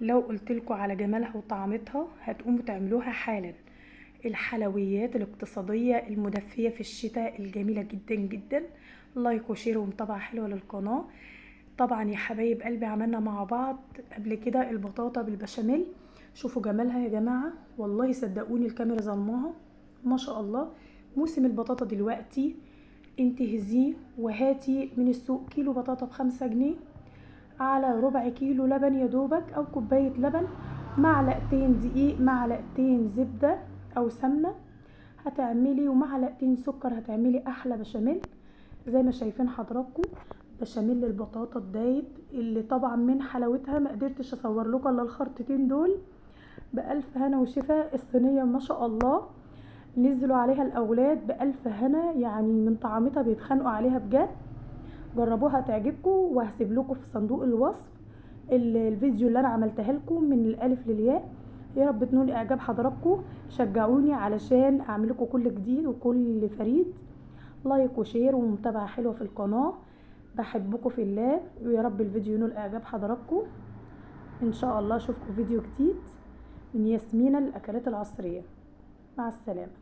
لو قلتلكوا على جمالها وطعمتها هتقوموا تعملوها حالا. الحلويات الاقتصادية المدفية في الشتاء الجميلة جدا جدا. لايك وشير ومتابعة حلوة للقناة. طبعا يا حبايب قلبي عملنا مع بعض قبل كده البطاطا بالبشاميل. شوفوا جمالها يا جماعة، والله صدقوني الكاميرا ظلماها. ما شاء الله. موسم البطاطا دلوقتي، انتهزيه وهاتي من السوق كيلو بطاطا ب5 جنيه على ربع كيلو لبن يا دوبك او كوباية لبن، معلقتين دقيق، معلقتين زبدة او سمنة هتعملي، ومعلقتين سكر، هتعملي احلى بشاميل. زي ما شايفين حضراتكم بشاميل البطاطا الدايب اللي طبعا من حلاوتها ما قدرتش اصور لكم الا الخرطتين دول. بألف هنا وشفا. الصينية ما شاء الله نزلوا عليها الاولاد بألف هنا، يعني من طعمتها بيتخانقوا عليها بجد. جربوها تعجبكم، وهسيب لكم في صندوق الوصف الفيديو اللي انا عملتها لكم من الالف للياء. يا رب تنول اعجاب حضراتكم. شجعوني علشان اعمل لكم كل جديد وكل فريد. لايك وشير ومتابعه حلوه في القناه. بحبكم في الله، ويا رب الفيديو ينول اعجاب حضراتكم. ان شاء الله اشوفكم فيديو جديد من ياسمينة الاكلات العصريه. مع السلامه.